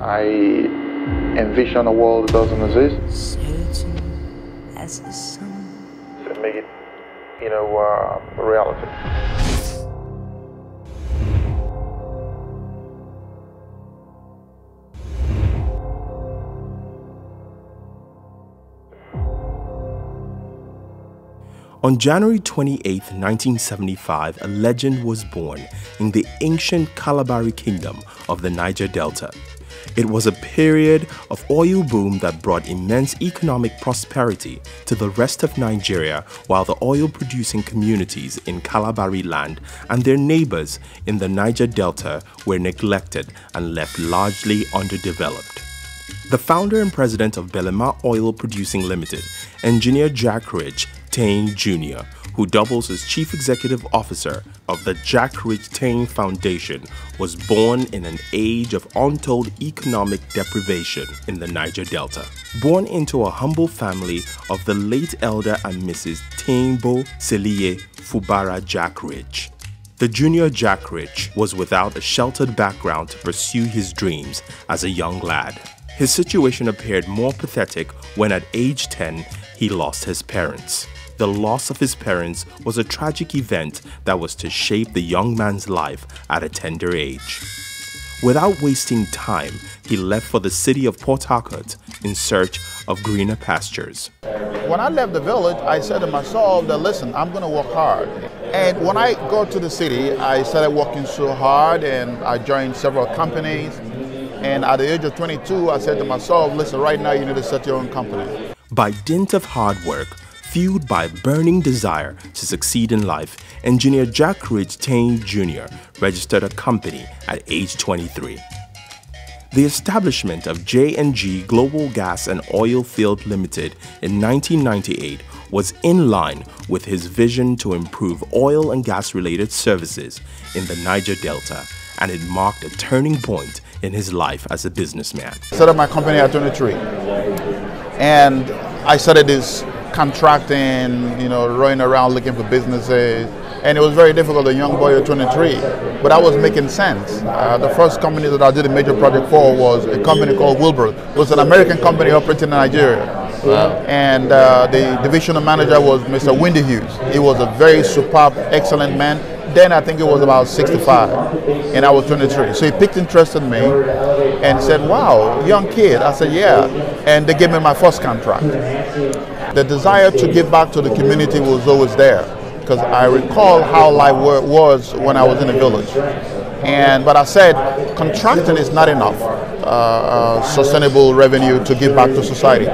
I envision a world that doesn't exist. Certain as the sun. To make it, a reality. On January 28, 1975, a legend was born in the ancient Kalabari Kingdom of the Niger Delta. It was a period of oil boom that brought immense economic prosperity to the rest of Nigeria, while the oil-producing communities in Kalabari land and their neighbors in the Niger Delta were neglected and left largely underdeveloped. The founder and president of Belema Oil Producing Limited, Engineer Jack Ridge Tane Jr., who doubles as Chief Executive Officer of the Jack Ridge Tane Foundation, was born in an age of untold economic deprivation in the Niger Delta. Born into a humble family of the late Elder and Mrs. Tainbo Seliye Fubara Jack Ridge, the junior Jack Ridge was without a sheltered background to pursue his dreams as a young lad. His situation appeared more pathetic when at age 10 he lost his parents. The loss of his parents was a tragic event that was to shape the young man's life at a tender age. Without wasting time, he left for the city of Port Harcourt in search of greener pastures. When I left the village, I said to myself that, listen, I'm going to work hard. And when I got to the city, I started working so hard and I joined several companies. And at the age of 22, I said to myself, listen, right now you need to set your own company. By dint of hard work, fueled by a burning desire to succeed in life, Engineer Jack Ridge Tane Jr. registered a company at age 23. The establishment of J&G Global Gas and Oil Field Limited in 1998 was in line with his vision to improve oil and gas-related services in the Niger Delta, and it marked a turning point in his life as a businessman. I set up my company at 23, and I started this contracting, running around looking for businesses, and it was very difficult, a young boy at 23, but I was making sense. The first company that I did a major project for was a company called Wilbur. It was an American company operating in Nigeria. Wow. And the divisional manager was Mr. Windy Hughes. He was a very superb, excellent man. Then I think it was about 65, and I was 23. So he picked interest in me and said, wow, young kid. I said, yeah. And they gave me my first contract. The desire to give back to the community was always there, because I recall how life was when I was in the village. But I said, contracting is not enough sustainable revenue to give back to society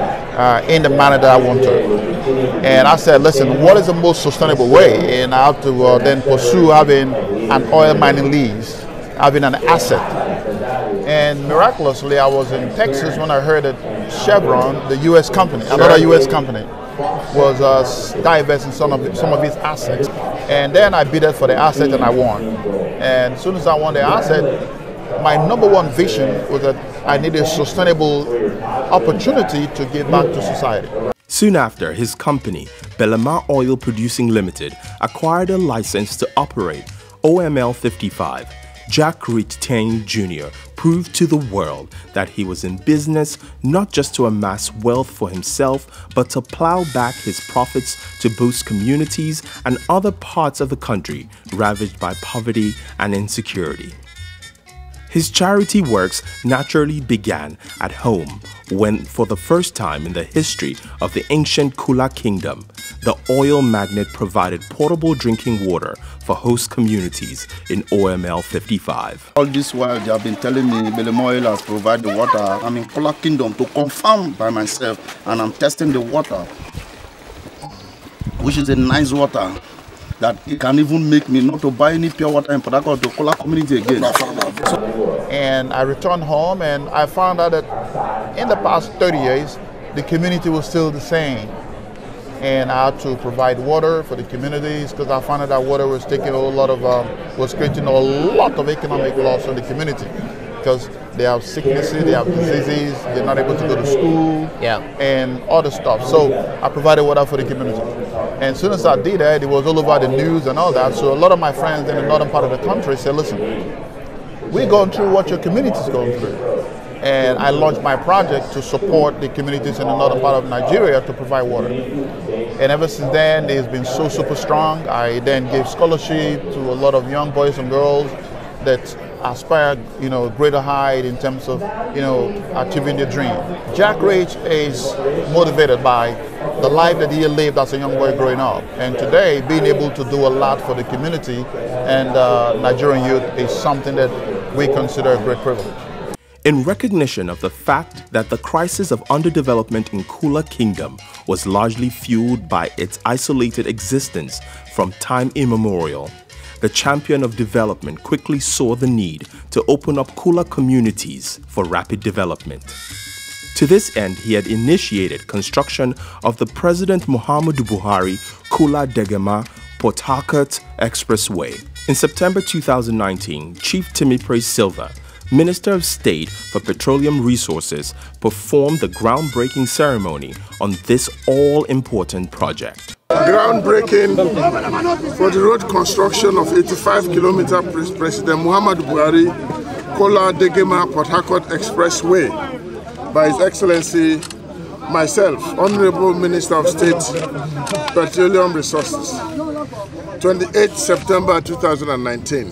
in the manner that I want to. And I said, listen, what is the most sustainable way? And I have to then pursue having an oil mining lease, having an asset. And miraculously, I was in Texas when I heard that Chevron, the U.S. company, another U.S. company, was divesting some of its assets. And then I bid for the asset and I won. And as soon as I won the asset, my number one vision was that I needed a sustainable opportunity to give back to society. Soon after, his company, Belema Oil Producing Limited, acquired a license to operate OML 55. Jack Ridge Tane Jr. proved to the world that he was in business not just to amass wealth for himself, but to plow back his profits to boost communities and other parts of the country ravaged by poverty and insecurity. His charity works naturally began at home when, for the first time in the history of the ancient Kula Kingdom, the oil magnate provided portable drinking water for host communities in OML 55. All this while they have been telling me Belema Oil has provided the water. I'm in Kula Kingdom to confirm by myself, and I'm testing the water, which is a nice water that it can even make me not to buy any pure water in Port Harcourt to Kula community again. And I returned home and I found out that in the past 30 years, the community was still the same. And I had to provide water for the communities because I found out that water was taking a lot of, was creating a lot of economic loss in the community because they have sicknesses, they have diseases, they're not able to go to school, and other stuff. So I provided water for the community. And as soon as I did that, it was all over the news and all that. So a lot of my friends in the northern part of the country said, listen, we're going through what your community is going through. and I launched my project to support the communities in the northern part of Nigeria to provide water. And ever since then, it's been so super strong. I then gave scholarship to a lot of young boys and girls that aspire, greater height in terms of, achieving their dream. Jack Rich is motivated by the life that he lived as a young boy growing up. And today, being able to do a lot for the community and Nigerian youth is something that we consider a great privilege. In recognition of the fact that the crisis of underdevelopment in Kula Kingdom was largely fueled by its isolated existence from time immemorial, the champion of development quickly saw the need to open up Kula communities for rapid development. To this end, he had initiated construction of the President Muhammadu Buhari Kula Degema Port Harcourt Expressway. In September 2019, Chief Timipre Silva, Minister of State for Petroleum Resources, performed the groundbreaking ceremony on this all-important project. Groundbreaking for the road construction of 85-kilometer President Muhammadu Buhari Kula Degema Port Harcourt Expressway by His Excellency, myself, Honorable Minister of State, Petroleum Resources, 28 September 2019.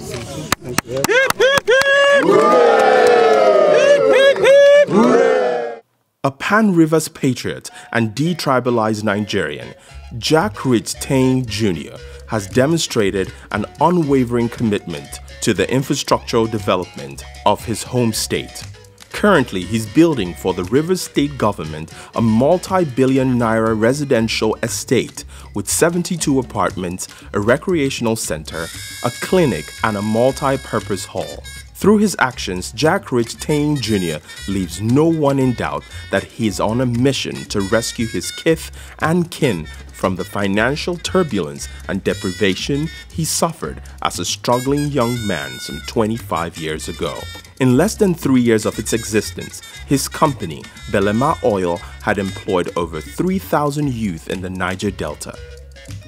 A Pan-Rivers patriot and detribalized Nigerian, Jack Rich Tayne Jr. has demonstrated an unwavering commitment to the infrastructural development of his home state. Currently, he's building for the Rivers State government a multi-billion naira residential estate with 72 apartments, a recreational center, a clinic, and a multi-purpose hall. Through his actions, Jack Rich Tayne Jr. leaves no one in doubt that he is on a mission to rescue his kith and kin from the financial turbulence and deprivation he suffered as a struggling young man some 25 years ago. In less than 3 years of its existence, his company, Belema Oil, had employed over 3,000 youth in the Niger Delta.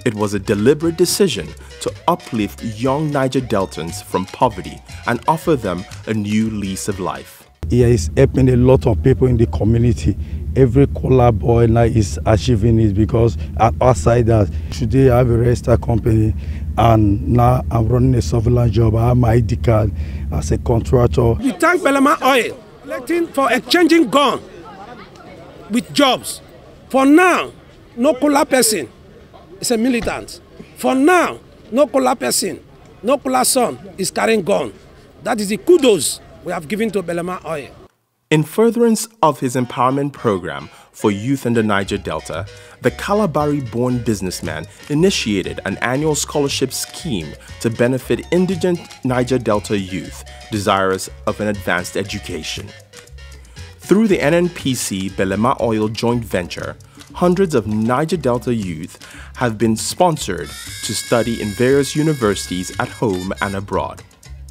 It was a deliberate decision to uplift young Niger Deltans from poverty and offer them a new lease of life. He is helping a lot of people in the community. Every Kula boy now is achieving it because at outside that, today I have a registered company and now I'm running a surveillance job. I have my ID card as a contractor. We thank Belema Oil electing for exchanging gun with jobs. For now, no Kula person is a militant. For now, no Kula person, no Kula son is carrying gun. That is the kudos we have given to Belema Oil. In furtherance of his empowerment program for youth in the Niger Delta, the Kalabari-born businessman initiated an annual scholarship scheme to benefit indigent Niger Delta youth desirous of an advanced education. Through the NNPC Belema Oil joint venture, hundreds of Niger Delta youth have been sponsored to study in various universities at home and abroad.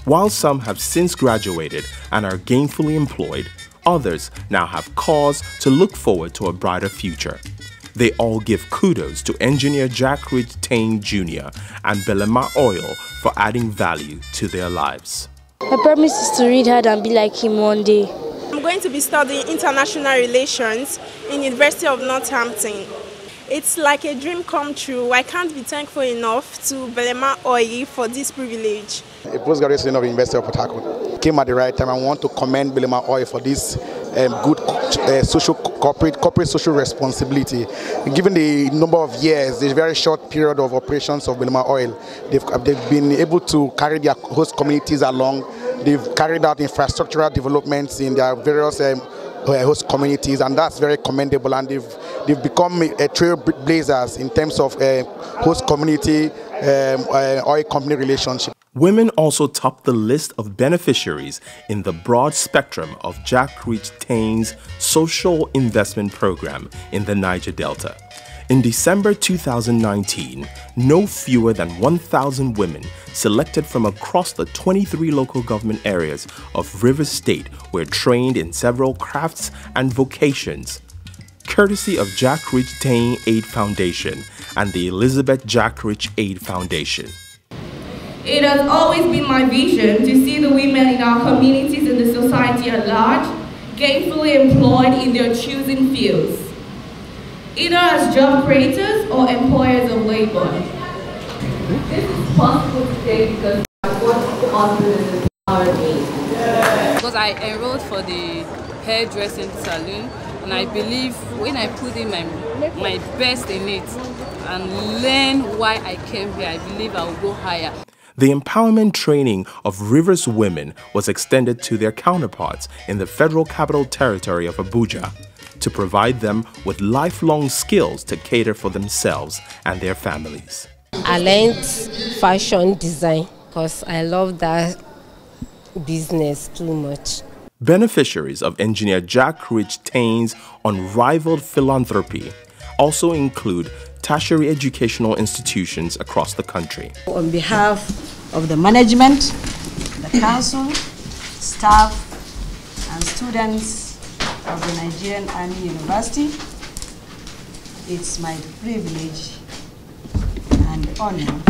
While some have since graduated and are gainfully employed, others now have cause to look forward to a brighter future. They all give kudos to engineer Jack Rich Tayne Jr. and Belema Oil for adding value to their lives. My promise is to read hard and be like him one day. I'm going to be studying international relations in University of Northampton. It's like a dream come true. I can't be thankful enough to Belema Oil for this privilege. A postgraduate student of the University of Port Harcourt came at the right time. I want to commend Belema Oil for this good corporate social responsibility. Given the number of years, the very short period of operations of Belema Oil, they've been able to carry their host communities along. They've carried out infrastructural developments in their various host communities, and that's very commendable. And they've become trailblazers in terms of host community oil company relationship. Women also topped the list of beneficiaries in the broad spectrum of Jack Rich Tayne's social investment program in the Niger Delta. In December 2019, no fewer than 1,000 women selected from across the 23 local government areas of Rivers State were trained in several crafts and vocations, courtesy of Jack Rich Tayne Aid Foundation and the Elizabeth Jack Rich Aid Foundation. It has always been my vision to see the women in our communities and the society at large gainfully employed in their choosing fields, either as job creators or employers of labor. This is possible today because of what hospitals are made. Because I enrolled for the hairdressing salon, and I believe when I put in my best in it and learn why I came here, I believe I will go higher. The empowerment training of Rivers women was extended to their counterparts in the Federal Capital Territory of Abuja to provide them with lifelong skills to cater for themselves and their families. I learned fashion design because I love that business too much. Beneficiaries of Engineer Jack Rich Tain's unrivaled philanthropy also include tertiary educational institutions across the country. On behalf of the management, the council, staff, and students of the Nigerian Army University, it's my privilege and honor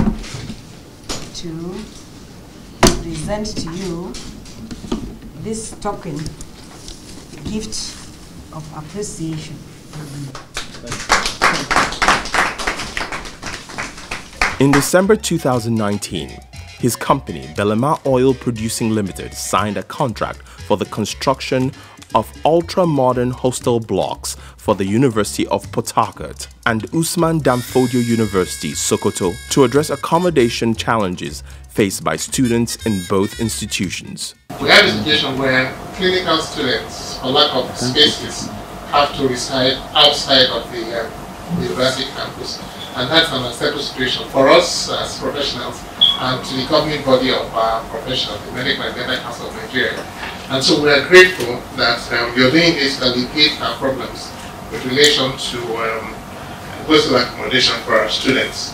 to present to you this token gift of appreciation. In December 2019, his company, Belema Oil Producing Limited, signed a contract for the construction of ultra-modern hostel blocks for the University of Port Harcourt and Usman Danfodio University, Sokoto, to address accommodation challenges faced by students in both institutions. We have a situation where clinical students, for lack of spaces, have to reside outside of the university campus. And that's an unsettled situation for us as professionals and to the governing body of our profession, the Medical and Dental Council of Nigeria. And so we are grateful that you're doing this to alleviate our problems with relation to hostel accommodation for our students.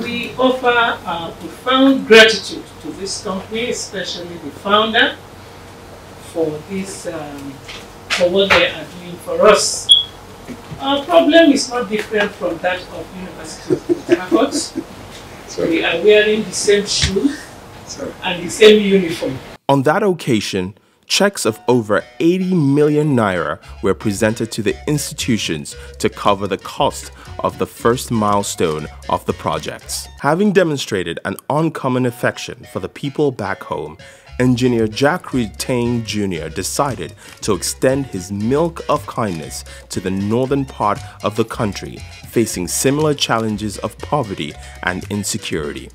We offer profound gratitude to this company, especially the founder, for this, for what they are doing for us. Our problem is not different from that of University of Port Harcourt. We are wearing the same shoes and the same uniform. On that occasion, checks of over 80 million naira were presented to the institutions to cover the cost of the first milestone of the projects. Having demonstrated an uncommon affection for the people back home, Engineer Jack Retain Jr. decided to extend his milk of kindness to the northern part of the country facing similar challenges of poverty and insecurity.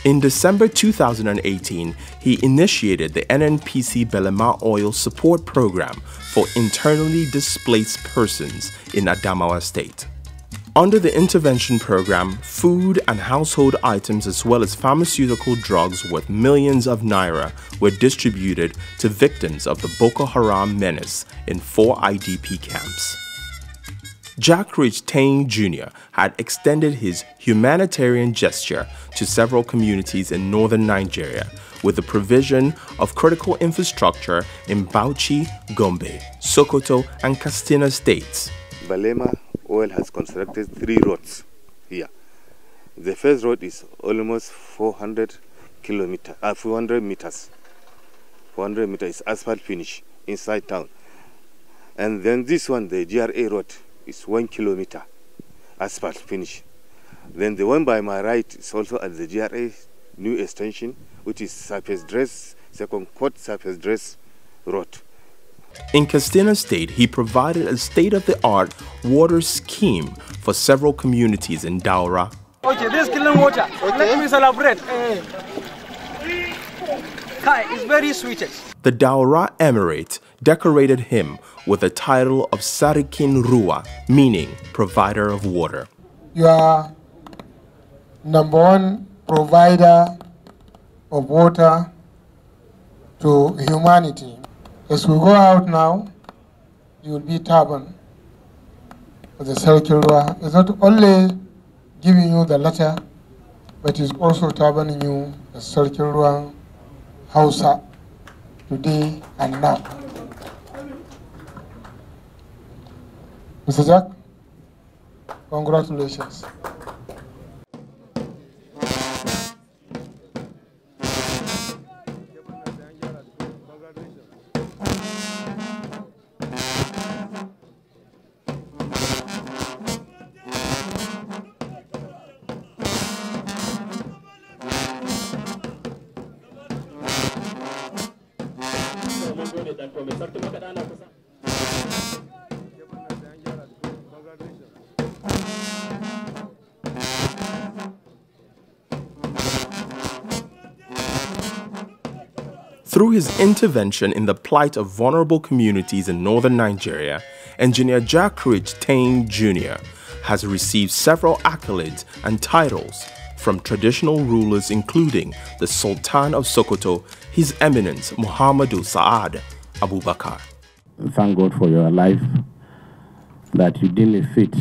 In December 2018, he initiated the NNPC Belema Oil Support Program for internally displaced persons in Adamawa State. Under the intervention program, food and household items as well as pharmaceutical drugs worth millions of naira were distributed to victims of the Boko Haram menace in 4 IDP camps. Jack Rich Tain Jr. had extended his humanitarian gesture to several communities in northern Nigeria with the provision of critical infrastructure in Bauchi, Gombe, Sokoto, and Katsina states. Belema Oil has constructed 3 roads here. The first road is almost 400 meters. 400 meters is asphalt finish inside town. And then this one, the GRA road, is 1 kilometer asphalt finish. Then the one by my right is also at the GRA new extension, which is surface dress, second quad surface dress road. In Katsina State, he provided a state-of-the-art water scheme for several communities in Daura. Okay, this is clean water. Okay. Let me celebrate. It's very sweet. The Daura Emirate decorated him with the title of Sarikin Ruwa, meaning provider of water. You are #1 provider of water to humanity. As we go out now, you will be turban for the circular. It's not only giving you the letter, but it's also turbaning you the circular Hausa today and now. Mr. Jack, congratulations. Through his intervention in the plight of vulnerable communities in northern Nigeria, Engineer Jack Ridge Tane Jr. has received several accolades and titles from traditional rulers including the Sultan of Sokoto, His Eminence Muhammadu Sa'ad Abubakar. Thank God for your life, that you deem it fit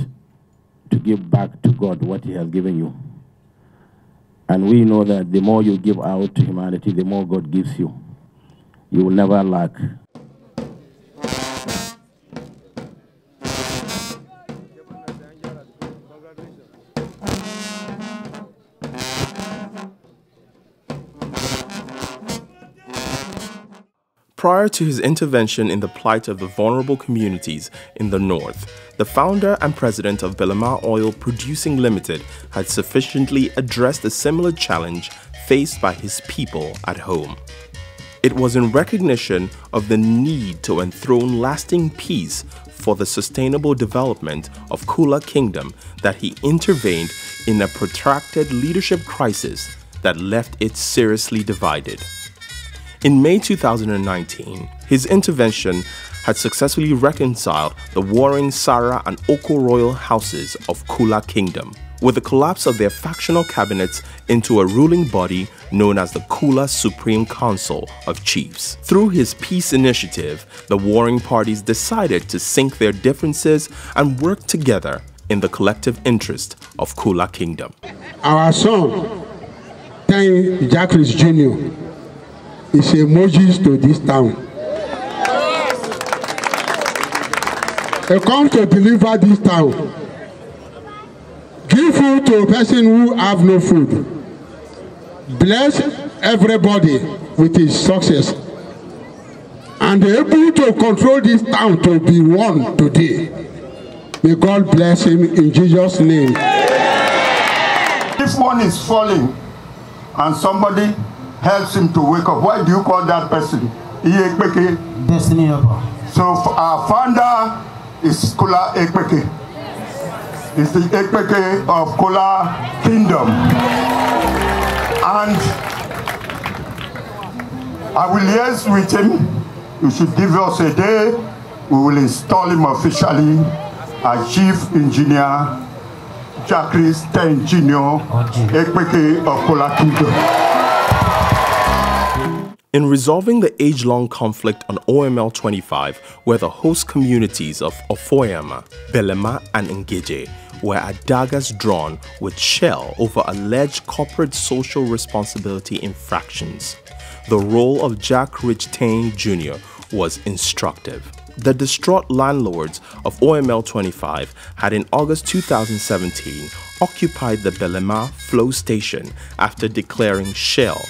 to give back to God what He has given you. And we know that the more you give out to humanity, the more God gives you. You will never lack. Prior to his intervention in the plight of the vulnerable communities in the north, the founder and president of Belema Oil Producing Limited had sufficiently addressed a similar challenge faced by his people at home. It was in recognition of the need to enthrone lasting peace for the sustainable development of Kula Kingdom that he intervened in a protracted leadership crisis that left it seriously divided. In May 2019, his intervention had successfully reconciled the warring Sara and Oko royal houses of Kula Kingdom, with the collapse of their factional cabinets into a ruling body known as the Kula Supreme Council of Chiefs. Through his peace initiative, the warring parties decided to sink their differences and work together in the collective interest of Kula Kingdom. Our son, Tane Jack Ridge Jr., is a Moses to this town. He comes to deliver this town. Give food to a person who have no food. Bless everybody with his success. And able to control this town to be one today. May God bless him in Jesus' name. If one is falling and somebody helps him to wake up, why do you call that person Destiny Helper? So our founder is Kula Ekpeke. It's the Ekpeke of Kula Kingdom. And I will liaise with him. You should give us a day. We will install him officially as Chief Engineer Jack Ridge Tane Jr. Ekpeke of Kula Kingdom. In resolving the age-long conflict on OML 25, where the host communities of Ofoyama, Belema and Engr were at daggers drawn with shell over alleged corporate social responsibility infractions, the role of Jack Ridge Tane Jr. was instructive. The distraught landlords of OML 25 had in August 2017 occupied the Belema flow station after declaring Shell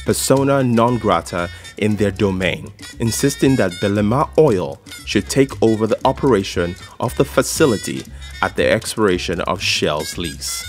persona non grata in their domain, insisting that Belema Oil should take over the operation of the facility at the expiration of Shell's lease.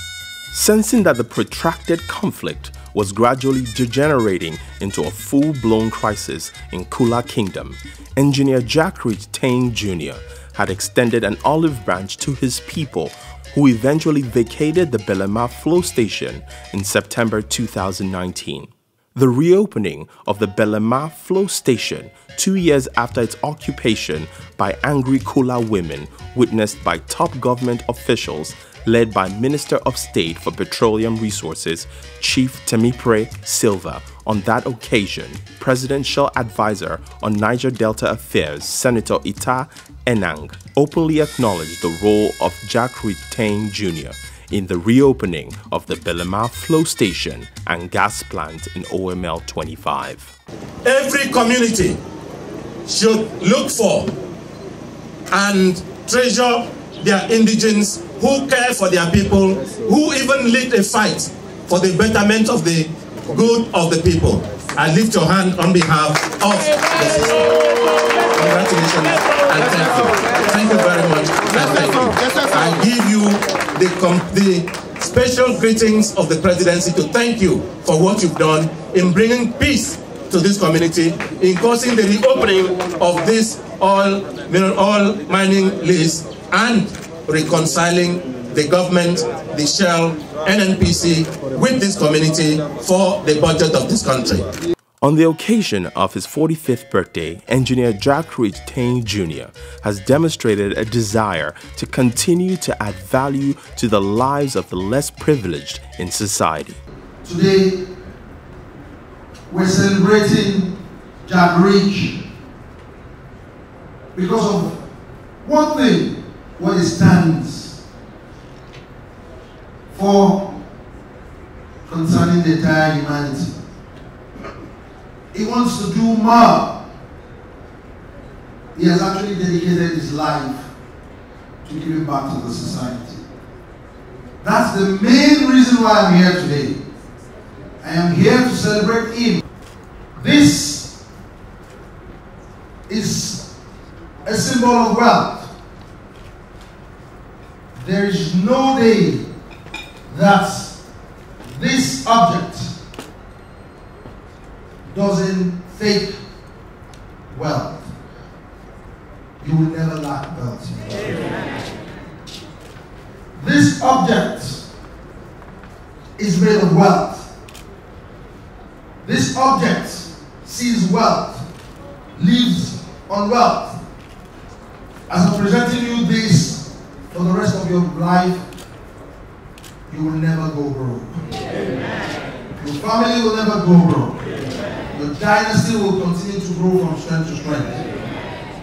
Sensing that the protracted conflict was gradually degenerating into a full-blown crisis in Kula Kingdom, Engineer Jack Ridge Tane Jr. had extended an olive branch to his people, who eventually vacated the Belema flow station in September 2019. The reopening of the Belema flow station 2 years after its occupation by angry Kula women, witnessed by top government officials led by Minister of State for Petroleum Resources, Chief Temipre Silva. On that occasion, Presidential Advisor on Niger Delta Affairs, Senator Ita Enang, openly acknowledged the role of Jack Ridge Tane Jr. in the reopening of the Belema flow station and gas plant in OML 25. Every community should look for and treasure their indigents who care for their people, who even lead a fight for the betterment of the good of the people. I lift your hand on behalf of the system. Congratulations and thank you. Thank you very much and thank you. I give you the special greetings of the presidency to thank you for what you've done in bringing peace to to this community in causing the reopening of this oil mining lease and reconciling the government, the Shell, NNPC with this community for the budget of this country. On the occasion of his 45th birthday, Engineer Jack Rich Tang Jr. has demonstrated a desire to continue to add value to the lives of the less privileged in society. Today, we're celebrating Jack Rich because of one thing, what he stands for concerning the entire humanity. He wants to do more. He has actually dedicated his life to giving back to the society. That's the main reason why I'm here today. I am here to celebrate him. This is a symbol of wealth. There is no day that this object doesn't fake wealth. You will never lack wealth. This object is made of wealth. This object sees wealth, lives on wealth. As I'm presenting you this for the rest of your life, you will never go broke. Your family will never go broke. Your dynasty will continue to grow from strength to strength,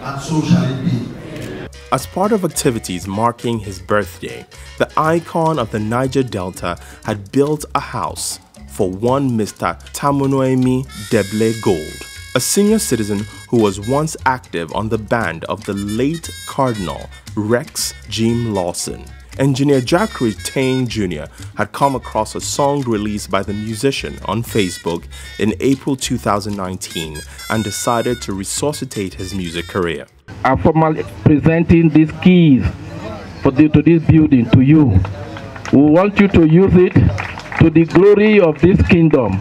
and so shall it be. As part of activities marking his birthday, the icon of the Niger Delta had built a house for one Mr. Tamunoemi Deble Gold, a senior citizen who was once active on the band of the late Cardinal Rex Jim Lawson. Engineer Jack Rich Tang Jr. had come across a song released by the musician on Facebook in April 2019 and decided to resuscitate his music career. I'm formally presenting these keys to this building to you. We want you to use it to the glory of this kingdom.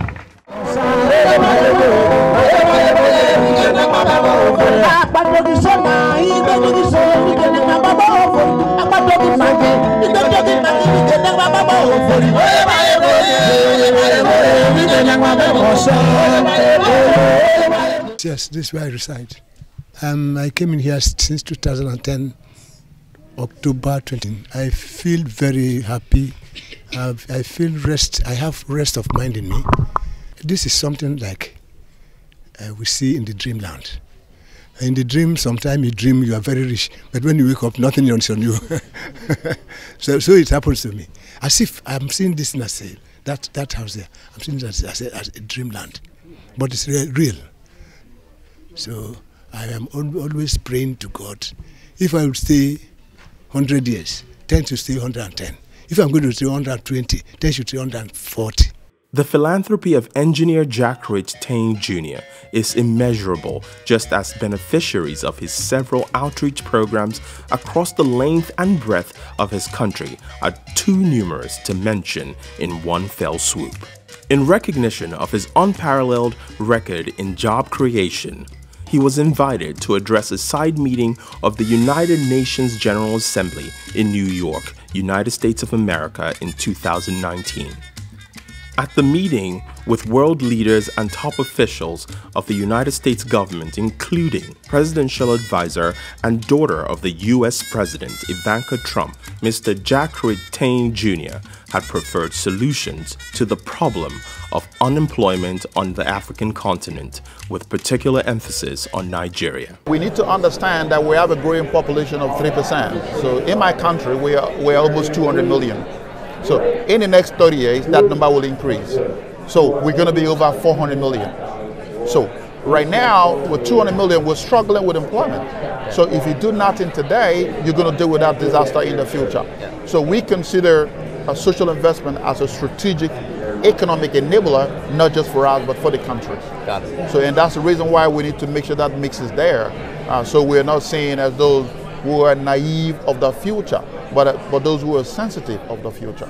Yes, this is where I reside. I came in here since 2010, October 20. I feel very happy. I feel rest. I have rest of mind in me. This is something like we see in the dreamland. In the dream, sometimes you dream you are very rich, but when you wake up, nothing is on you. so it happens to me. As if I'm seeing this in that house there. I'm seeing it as a dreamland, but it's real. So I am always praying to God. If I would stay 100 years, 10 to stay 110. If I'm going to stay 120, 10 should stay 140. The philanthropy of Engineer Jack Rich Tang Jr. is immeasurable, just as beneficiaries of his several outreach programs across the length and breadth of his country are too numerous to mention in one fell swoop. In recognition of his unparalleled record in job creation, he was invited to address a side meeting of the United Nations General Assembly in New York, United States of America in 2019. At the meeting with world leaders and top officials of the United States government, including presidential advisor and daughter of the U.S. President Ivanka Trump, Mr. Jack Rich Tang Jr. had preferred solutions to the problem of unemployment on the African continent, with particular emphasis on Nigeria. We need to understand that we have a growing population of 3%. So in my country, we're almost 200 million. So in the next 30 years, that number will increase. So we're going to be over 400 million. So right now, with 200 million, we're struggling with employment. So if you do nothing today, you're going to deal with that disaster in the future. So we consider a social investment as a strategic economic enabler, not just for us, but for the country. Got it. So, and that's the reason why we need to make sure that mix is there. So we're not saying as those who are naive of the future, but those who are sensitive of the future.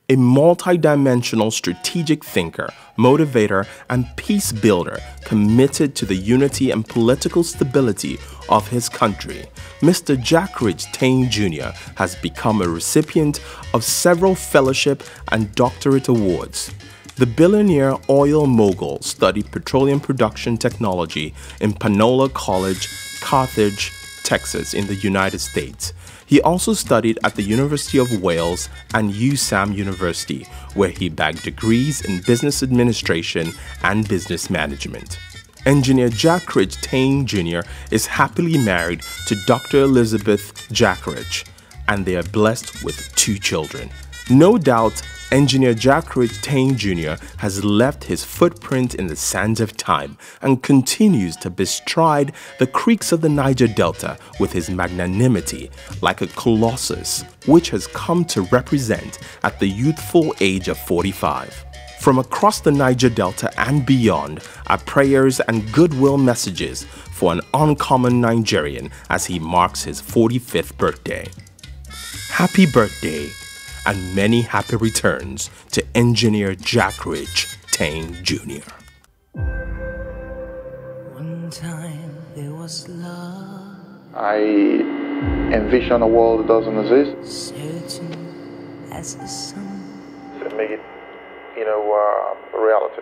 a multidimensional strategic thinker, motivator, and peace builder committed to the unity and political stability of his country. Mr. Jackridge Tayne Jr. has become a recipient of several fellowship and doctorate awards. The billionaire oil mogul studied petroleum production technology in Panola College, Carthage, Texas in the United States. He also studied at the University of Wales and USAM University, where he bagged degrees in business administration and business management. Engineer Jackridge Tayne Jr. is happily married to Dr. Elizabeth Jackridge, and they are blessed with 2 children. No doubt, Engineer Jackridge Tayne Jr. has left his footprint in the sands of time and continues to bestride the creeks of the Niger Delta with his magnanimity like a colossus, which has come to represent at the youthful age of 45. From across the Niger Delta and beyond are prayers and goodwill messages for an uncommon Nigerian as he marks his 45th birthday. Happy birthday, and many happy returns to Engineer Jackridge Tayne Jr. One time there was love. I envision a world that doesn't exist. Certain as the sun. To make it, reality.